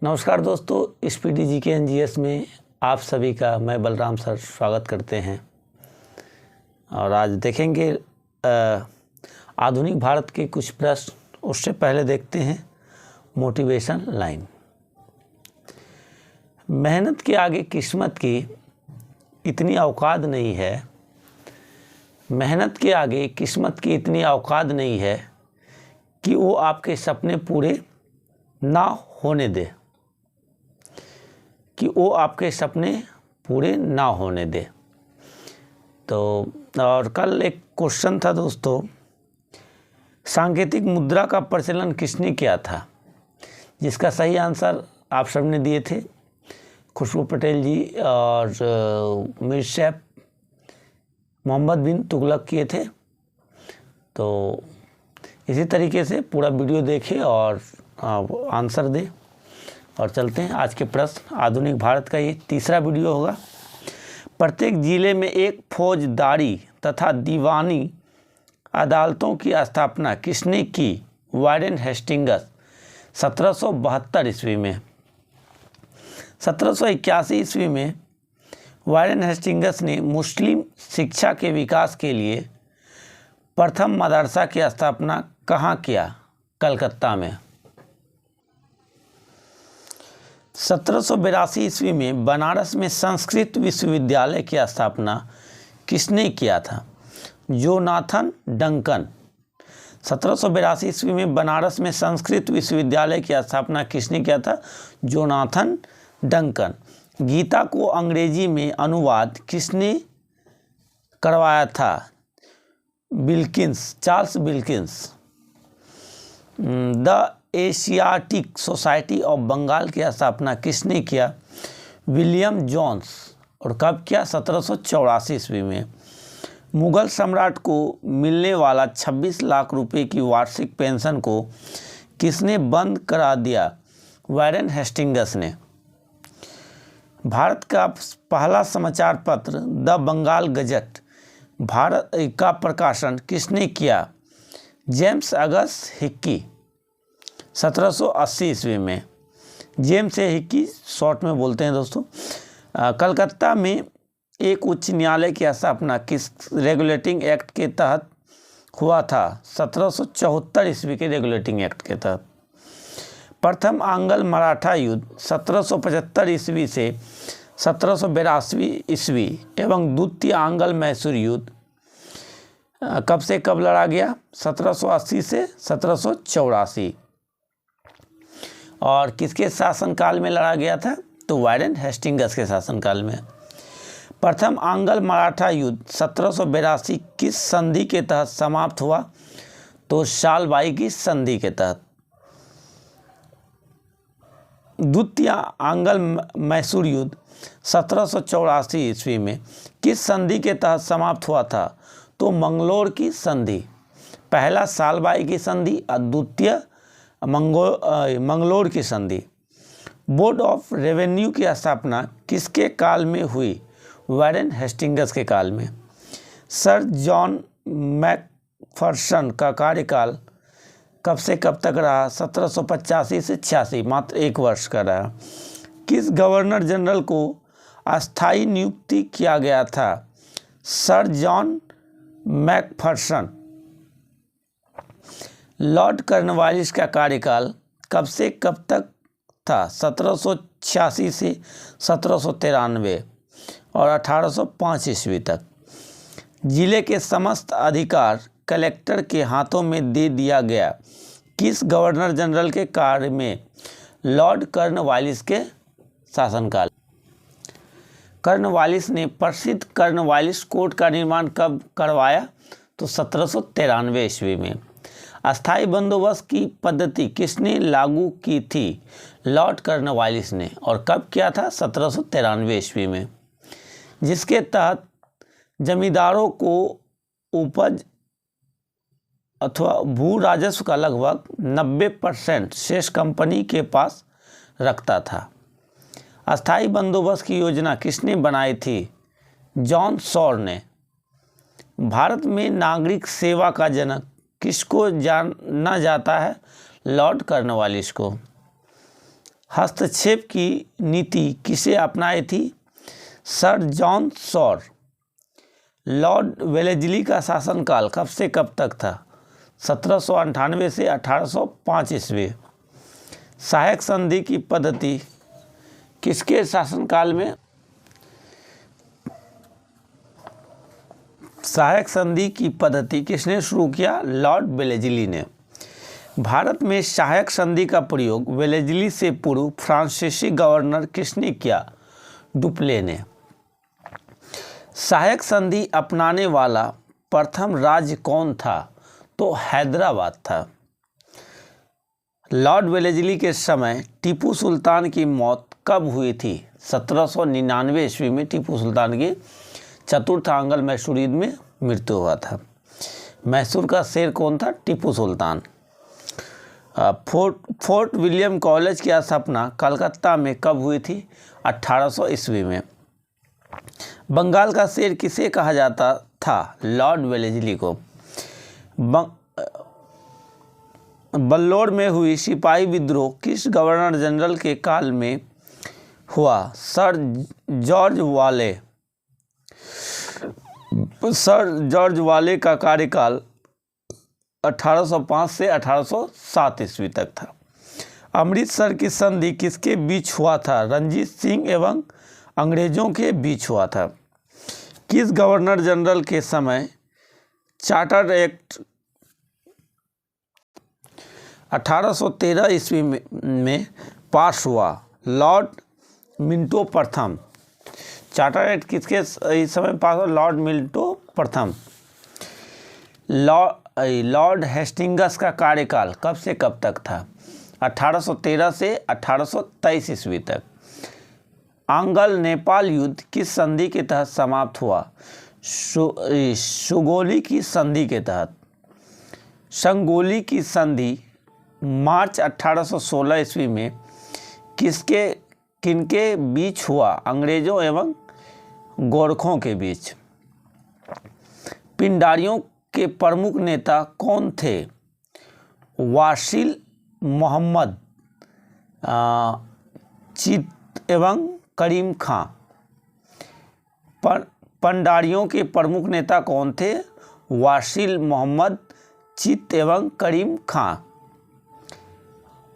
नमस्कार दोस्तों, स्पीडी जी के एनजीएस में आप सभी का मैं बलराम सर स्वागत करते हैं। और आज देखेंगे आधुनिक भारत के कुछ प्रश्न। उससे पहले देखते हैं मोटिवेशन लाइन। मेहनत के आगे किस्मत की इतनी औकात नहीं है। मेहनत के आगे किस्मत की इतनी औकात नहीं है कि वो आपके सपने पूरे ना होने दे तो और कल एक क्वेश्चन था दोस्तों, सांकेतिक मुद्रा का प्रचलन किसने किया था? जिसका सही आंसर आप सब ने दिए थे, खुशबू पटेल जी और मीर सैफ मोहम्मद बिन तुगलक किए थे। तो इसी तरीके से पूरा वीडियो देखें और आंसर दें। और चलते हैं आज के प्रश्न। आधुनिक भारत का ये तीसरा वीडियो होगा। प्रत्येक जिले में एक फौजदारी तथा दीवानी अदालतों की स्थापना किसने की? वारेन हेस्टिंग्स 1772 ईस्वी में। 1781 ईस्वी में वारेन हेस्टिंग्स ने मुस्लिम शिक्षा के विकास के लिए प्रथम मदरसा की स्थापना कहाँ किया? कलकत्ता में। 1782 ईस्वी में बनारस में संस्कृत विश्वविद्यालय की स्थापना किसने किया था? Jonathan Duncan. 1782 ईस्वी में बनारस में संस्कृत विश्वविद्यालय की स्थापना किसने किया था? Jonathan Duncan. गीता को अंग्रेजी में अनुवाद किसने करवाया था? Wilkins, Charles Wilkins. The Asiatic Society of Bengal की स्थापना किसने किया? William Jones. और कब किया? 1784 ईस्वी में। मुगल सम्राट को मिलने वाला 26 लाख रुपए की वार्षिक पेंशन को किसने बंद करा दिया? वारेन हेस्टिंग्स ने। भारत का पहला समाचार पत्र द बंगाल गजट भारत का प्रकाशन किसने किया? जेम्स अगस्त हिक्की। 1780 ईस्वी में। जेम्स हिक्की शॉर्ट में बोलते हैं दोस्तों। कलकत्ता में एक उच्च न्यायालय की स्थापना किस रेगुलेटिंग एक्ट के तहत हुआ था? 1774 ईस्वी के रेगुलेटिंग एक्ट के तहत। प्रथम आंग्ल मराठा युद्ध 1775 ईस्वी से 1782 ईस्वी एवं द्वितीय आंग्ल मैसूर युद्ध कब से कब लड़ा गया? 1780 से 1784। और किसके शासनकाल में लड़ा गया था? तो वारेन हेस्टिंग्स के शासनकाल में। प्रथम आंग्ल मराठा युद्ध 1782 किस संधि के तहत समाप्त हुआ? तो सालबाई की संधि के तहत। द्वितीय आंग्ल मैसूर युद्ध 1784 ईस्वी में किस संधि के तहत समाप्त हुआ था? तो मंगलोर की संधि। पहला सालबाई की संधि और द्वितीय मंगलोर की संधि। बोर्ड ऑफ रेवेन्यू की स्थापना किसके काल में हुई? वारेन हेस्टिंग्स के काल में। सर जॉन मैकफर्सन का कार्यकाल कब से कब तक रहा? 1785 से 86, मात्र एक वर्ष का रहा। किस गवर्नर जनरल को अस्थायी नियुक्ति किया गया था? Sir John Macpherson. Lord Cornwallis का कार्यकाल कब से कब तक था? 1786 से 1793 और 1805 ईस्वी तक। जिले के समस्त अधिकार कलेक्टर के हाथों में दे दिया गया किस गवर्नर जनरल के कार्य में? लॉर्ड कॉर्नवालिस के शासनकाल। कॉर्नवालिस ने प्रसिद्ध कॉर्नवालिस कोर्ट का निर्माण कब करवाया? तो 1793 ईस्वी में। अस्थायी बंदोबस्त की पद्धति किसने लागू की थी? लॉर्ड कॉर्नवालिस ने। और कब किया था? 1793 ईस्वी में। जिसके तहत जमींदारों को उपज अथवा भू राजस्व का लगभग 90% शेष कंपनी के पास रखता था। अस्थायी बंदोबस्त की योजना किसने बनाई थी? जॉन सॉर ने। भारत में नागरिक सेवा का जनक किसको जाना जाता है? लॉर्ड कॉर्नवालिस को। हस्तक्षेप की नीति किसे अपनाई थी? Sir John Shore. Lord Wellesley का शासनकाल कब से कब तक था? 1798 से 1805 ईस्वी। सहायक संधि की पद्धति किसके शासनकाल में? सहायक संधि की पद्धति किसने शुरू किया? लॉर्ड वेलेस्ली ने। भारत में सहायक संधि का प्रयोग वेलेस्ली से पूर्व फ्रांसीसी गवर्नर किसने किया? डुप्ले ने। सहायक संधि अपनाने वाला प्रथम राज्य कौन था? तो हैदराबाद था। लॉर्ड वेलेस्ली के समय टीपू सुल्तान की मौत कब हुई थी? 1799 ईस्वी में टिपू सुल्तान की चतुर्थ आंगल मैसूर युद्ध में मृत्यु हुआ था। मैसूर का शेर कौन था? Tipu Sultan. Fort William college की स्थापना कलकत्ता में कब हुई थी? 1800 ईस्वी में। बंगाल का शेर किसे कहा जाता था? लॉर्ड वेलेस्ली को। बल्लौर में हुई सिपाही विद्रोह किस गवर्नर जनरल के काल में हुआ? सर जॉर्ज वाले। सर जॉर्ज वाले का कार्यकाल 1805 से 1807 ईस्वी तक था। अमृतसर की संधि किसके बीच हुआ था? रंजीत सिंह एवं अंग्रेजों के बीच हुआ था। किस गवर्नर जनरल के समय चार्टर एक्ट 1813 ईस्वी में पास हुआ? लॉर्ड मिंटो प्रथम। चार्टर एक्ट किसके इस समय पास हुआ? लॉर्ड मिंटो प्रथम। लॉर्ड हेस्टिंगस का कार्यकाल कब से कब तक था? 1813 से 1823 ईस्वी तक। आंगल नेपाल युद्ध किस संधि के तहत समाप्त हुआ? सुगौली की संधि के तहत। संगोली की संधि मार्च 1816 ईस्वी में किनके बीच हुआ? अंग्रेजों एवं गोरखों के बीच। पिंडारियों के प्रमुख नेता कौन थे? वासिल मोहम्मद चित एवं करीम खां। पंडारियों के प्रमुख नेता कौन थे? वासिल मोहम्मद चित एवं करीम खां।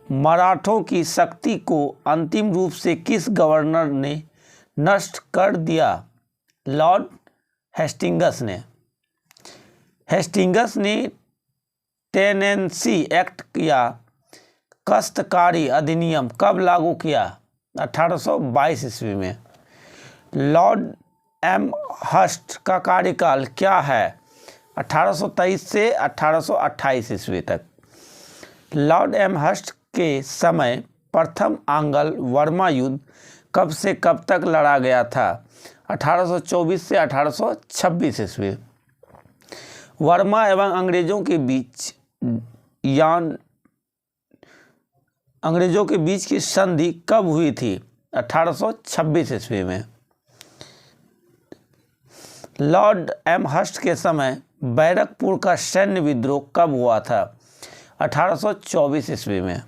मराठों की शक्ति को अंतिम रूप से किस गवर्नर ने नष्ट कर दिया? लॉर्ड हेस्टिंगस ने। हेस्टिंगस ने टेनेंसी एक्ट या काश्तकारी अधिनियम कब लागू किया? 1822 ईस्वी में। लॉर्ड एमहर्स्ट का कार्यकाल क्या है? 1823 से 1828 ईस्वी तक। लॉर्ड एमहर्स्ट के समय प्रथम आंग्ल वर्मा युद्ध कब से कब तक लड़ा गया था? 1824 से 1826 ईस्वी। वर्मा एवं अंग्रेजों के बीच की संधि कब हुई थी? 1826 ईस्वी में। लॉर्ड एमहर्स्ट के समय बैरकपुर का सैन्य विद्रोह कब हुआ था? 1824 ईस्वी में।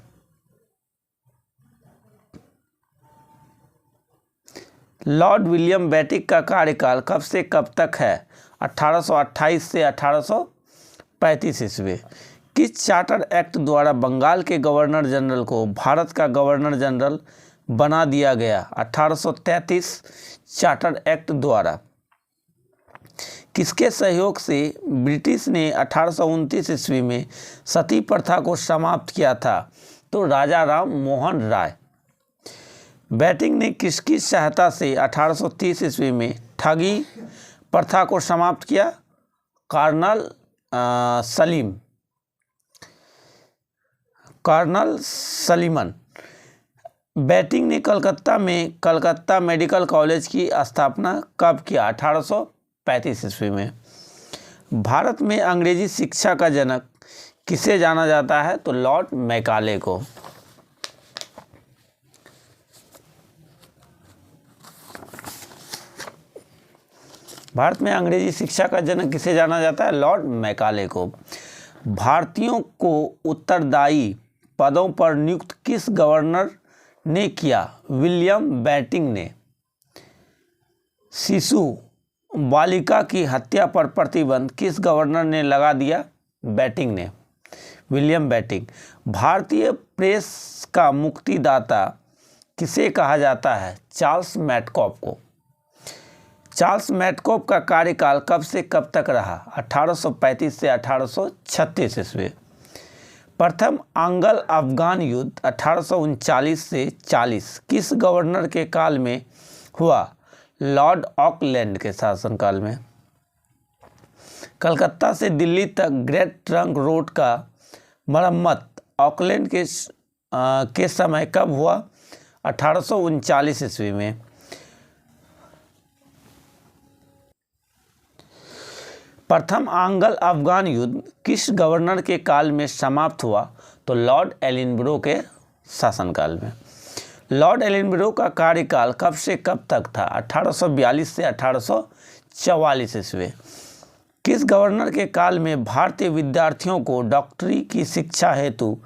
लॉर्ड विलियम बेटिक का कार्यकाल कब से कब तक है? 1828 से 1835 ईस्वी। किस चार्टर एक्ट द्वारा बंगाल के गवर्नर जनरल को भारत का गवर्नर जनरल बना दिया गया? 1833 चार्टर एक्ट द्वारा। किसके सहयोग से ब्रिटिश ने 1829 ईस्वी में सती प्रथा को समाप्त किया था? तो राजा राम मोहन राय। बेटिंग ने किसकी सहायता से 1830 ईस्वी में ठगी प्रथा को समाप्त किया? Colonel Sleeman. बेटिंग ने कलकत्ता में कलकत्ता मेडिकल कॉलेज की स्थापना कब किया? 1835 ईस्वी में। भारत में अंग्रेजी शिक्षा का जनक किसे जाना जाता है? तो लॉर्ड मैकाले को। भारत में अंग्रेजी शिक्षा का जनक किसे जाना जाता है? लॉर्ड मैकाले को। भारतीयों को उत्तरदायी पदों पर नियुक्त किस गवर्नर ने किया? विलियम बेंटिंक ने। शिशु बालिका की हत्या पर प्रतिबंध किस गवर्नर ने लगा दिया? बेंटिंक ने, विलियम बेंटिंक। भारतीय प्रेस का मुक्तिदाता किसे कहा जाता है? चार्ल्स मैटकॉफ को। चार्ल्स मैटकॉफ का कार्यकाल कब से कब तक रहा? 1835 से 1836 ईस्वी। प्रथम आंग्ल अफगान युद्ध 1839 से 40 किस गवर्नर के काल में हुआ? लॉर्ड ऑकलैंड के शासनकाल में। कलकत्ता से दिल्ली तक ग्रेट ट्रंक रोड का मरम्मत ऑकलैंड के समय कब हुआ? 1839 ईस्वी में। प्रथम आंग्ल अफगान युद्ध किस गवर्नर के काल में समाप्त हुआ? तो लॉर्ड एलिनब्रो के शासनकाल में। लॉर्ड एलिनब्रो का कार्यकाल कब से कब तक था? 1842 से 1844 ईस्वी। किस गवर्नर के काल में भारतीय विद्यार्थियों को डॉक्टरी की शिक्षा हेतु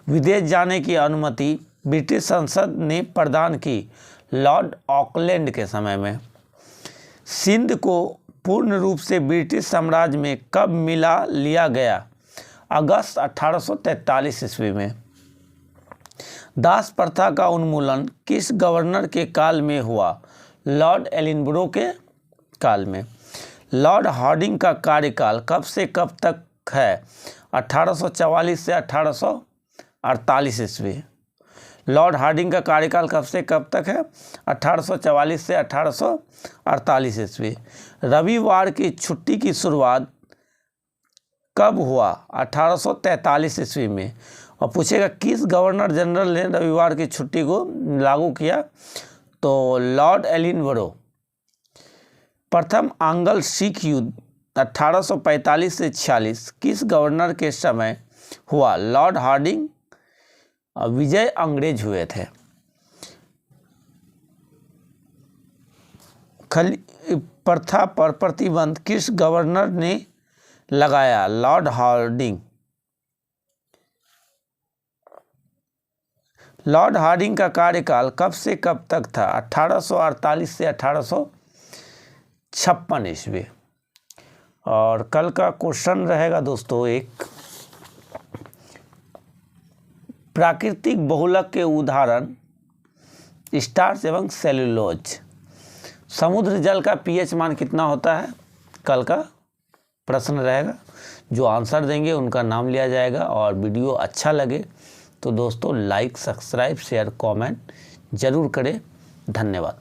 विदेश जाने की अनुमति ब्रिटिश संसद ने प्रदान की? लॉर्ड ऑकलैंड के समय में। सिंध को पूर्ण रूप से ब्रिटिश साम्राज्य में कब मिला लिया गया? अगस्त 1843 ईस्वी में। दास प्रथा का उन्मूलन किस गवर्नर के काल में हुआ? लॉर्ड एलिनब्रो के काल में। लॉर्ड हार्डिंग का कार्यकाल कब से कब तक है? 1844 से 1848 ईस्वी। लॉर्ड हार्डिंग का कार्यकाल कब से कब तक है? 1844 से 1848 ईस्वी। रविवार की छुट्टी की शुरुआत कब हुआ? 1843 ईस्वी में। और पूछेगा किस गवर्नर जनरल ने रविवार की छुट्टी को लागू किया? तो लॉर्ड एलिनब्रो। प्रथम आंग्ल सिख युद्ध 1845 से 46 किस गवर्नर के समय हुआ? Lord Hardinge. विजय अंग्रेज हुए थे। प्रथा पर प्रतिबंध किस गवर्नर ने लगाया? Lord Hardinge. लॉर्ड हार्डिंग का कार्यकाल कब से कब तक था? 1848 से 1856 ईस्वी। और कल का क्वेश्चन रहेगा दोस्तों एक, प्राकृतिक बहुलक के उदाहरण स्टार्च एवं सेलुलोज। समुद्र जल का पीएच मान कितना होता है? कल का प्रश्न रहेगा। जो आंसर देंगे उनका नाम लिया जाएगा। और वीडियो अच्छा लगे तो दोस्तों लाइक, सब्सक्राइब, शेयर, कमेंट जरूर करें। धन्यवाद।